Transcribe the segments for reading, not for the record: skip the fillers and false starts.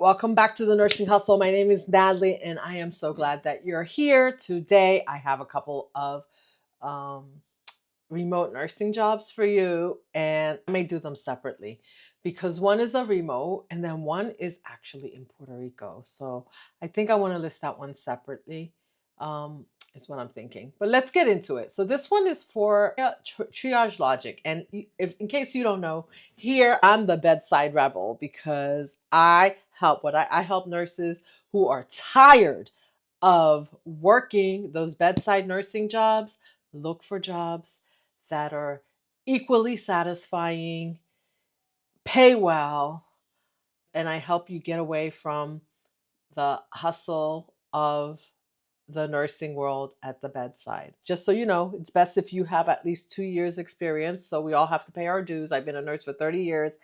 Welcome back to the Nursing Hustle. My name is Natalie, and I am so glad that you're here today. I have a couple of um, remote nursing jobs for you, and I may do them separately because one is a remote and then one is actually in Puerto Rico. So I think I want to list that one separately, is what I'm thinking. But let's get into it. So this one is for Triage Logic. And if, in case you don't know, here I'm the bedside rebel because I help nurses who are tired of working those bedside nursing jobs, look for jobs that are equally satisfying, pay well, and I help you get away from the hustle of the nursing world at the bedside. Just so you know, it's best if you have at least 2 years experience. So we all have to pay our dues. I've been a nurse for 30 years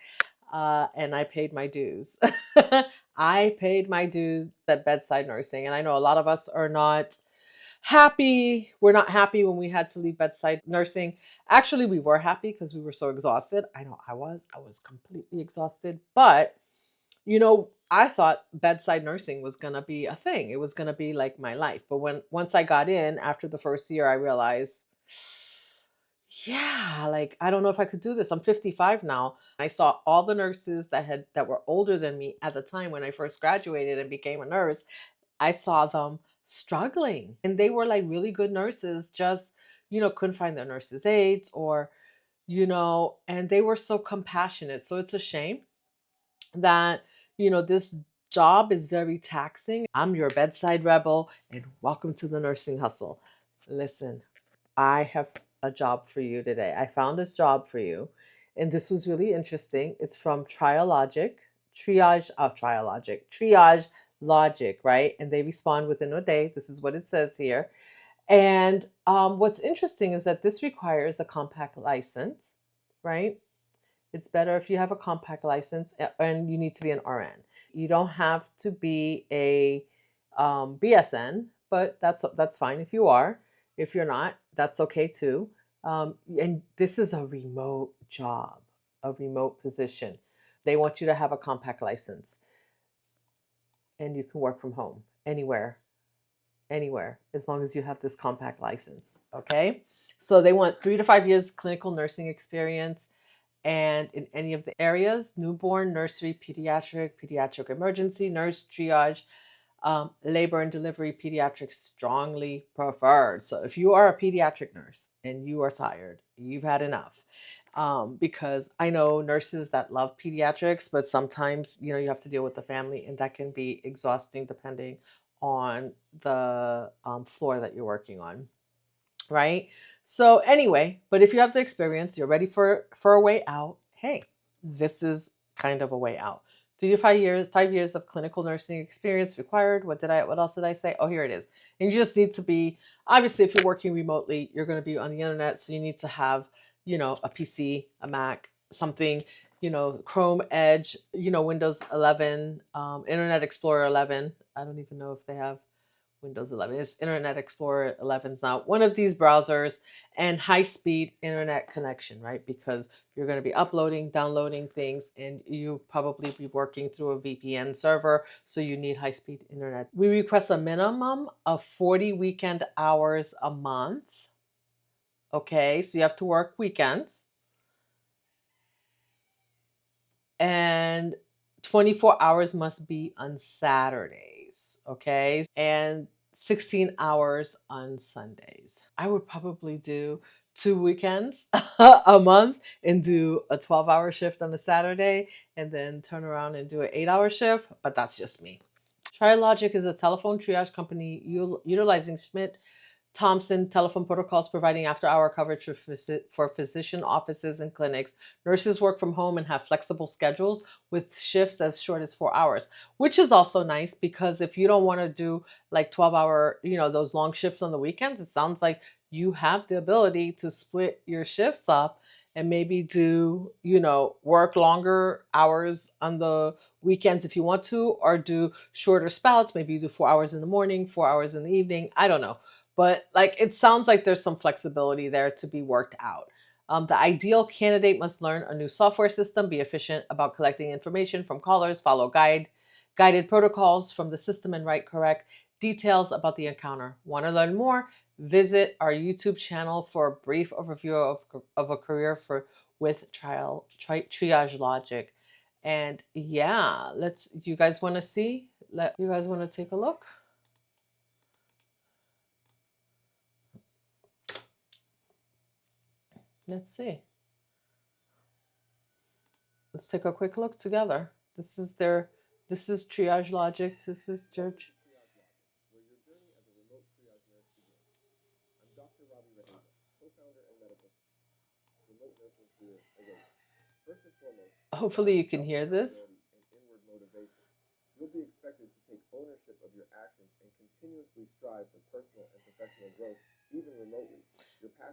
and I paid my dues. I paid my dues at bedside nursing. And I know a lot of us are not happy. We're not happy when we had to leave bedside nursing. Actually, we were happy because we were so exhausted. I know I was completely exhausted, but I thought bedside nursing was going to be a thing. It was going to be like my life. But once I got in after the first year, I realized, yeah, like I don't know if I could do this. I'm 55 now. I saw all the nurses that were older than me at the time when I first graduated and became a nurse. I saw them struggling and they were like really good nurses, just, couldn't find their nurses aides or, and they were so compassionate. So it's a shame that, this job is very taxing. I'm your bedside rebel and welcome to the nursing hustle. Listen, I have a job for you today. I found this job for you and this was really interesting. It's from Triage Logic, right? And they respond within a day. This is what it says here. And what's interesting is that this requires a compact license, right? It's better if you have a compact license and you need to be an RN. You don't have to be a BSN, but that's fine if you are. If you're not, that's okay too. And this is a remote job, a remote position. They want you to have a compact license and you can work from home anywhere, as long as you have this compact license. Okay. So they want 3 to 5 years clinical nursing experience and in any of the areas: newborn, nursery, pediatric emergency, nurse, triage, labor and delivery, pediatric strongly preferred. So if you are a pediatric nurse and you are tired, you've had enough. Because I know nurses that love pediatrics, but sometimes, you have to deal with the family and that can be exhausting depending on the floor that you're working on, right? So anyway, but if you have the experience, you're ready for a way out. Hey, this is kind of a way out. 3 to 5 years, 5 years of clinical nursing experience required. What else did I say? Oh, here it is. And you just need to be, obviously, if you're working remotely, you're going to be on the internet. So you need to have, a PC, a Mac, something, Chrome, Edge, Windows 11, Internet Explorer 11. I don't even know if they have Windows 11. It's Internet Explorer 11 now. One of these browsers and high-speed internet connection, right? Because you're going to be uploading, downloading things, and you probably be working through a VPN server, so you need high-speed internet. We request a minimum of 40 weekend hours a month. Okay, so you have to work weekends. And 24 hours must be on Saturdays, okay? And 16 hours on Sundays. I would probably do 2 weekends a month and do a 12-hour shift on a Saturday and then turn around and do an 8-hour shift, but that's just me. TriLogic is a telephone triage company utilizing Schmidt Thompson telephone protocols, providing after-hour coverage for physician offices and clinics. Nurses work from home and have flexible schedules with shifts as short as 4 hours, which is also nice because if you don't want to do like 12-hour, those long shifts on the weekends, it sounds like you have the ability to split your shifts up and maybe do, work longer hours on the weekends if you want to, or do shorter spouts. Maybe you do 4 hours in the morning, 4 hours in the evening. I don't know. But like it sounds like there's some flexibility there to be worked out. The ideal candidate must learn a new software system, be efficient about collecting information from callers, follow guided protocols from the system, and write correct details about the encounter. Want to learn more? Visit our YouTube channel for a brief overview of a career with triage logic. And yeah, do you guys want to see? You guys want to take a look? Let's see. Let's take a quick look together. This is Triage Logic. This is Church. Hopefully you can hear this. You'll be expected to take ownership of your actions and continuously strive for personal and professional growth, even remotely.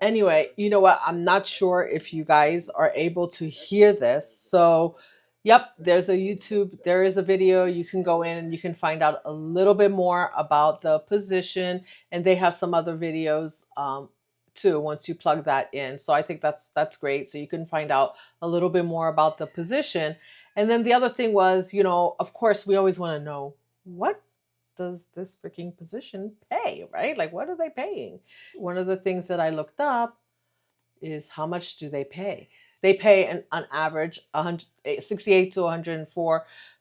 Anyway, you know what? I'm not sure if you guys are able to hear this. So, yep, there is a video. You can go in and you can find out a little bit more about the position, and they have some other videos too once you plug that in. So I think that's great. So you can find out a little bit more about the position. And then the other thing was, of course, we always want to know, what does this freaking position pay, right? Like, what are they paying? One of the things that I looked up is, how much do they pay? They pay on average $68,000 to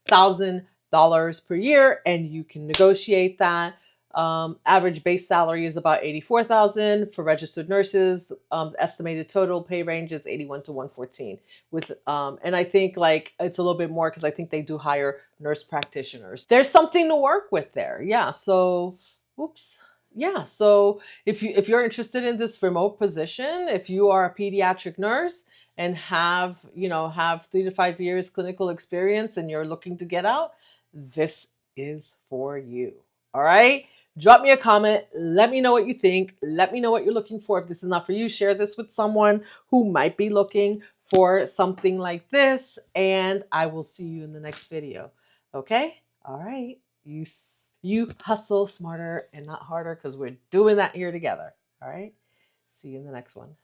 $104,000 per year, and you can negotiate that. Average base salary is about $84,000 for registered nurses. Estimated total pay range is $81,000 to $114,000. And I think like it's a little bit more because I think they do hire nurse practitioners. There's something to work with there. Yeah. So, oops. Yeah. So if you're interested in this remote position, if you are a pediatric nurse and have 3 to 5 years clinical experience and you're looking to get out, this is for you. All right. Drop me a comment. Let me know what you think. Let me know what you're looking for. If this is not for you, share this with someone who might be looking for something like this. And I will see you in the next video. Okay? All right. You hustle smarter and not harder, because we're doing that here together. All right? See you in the next one.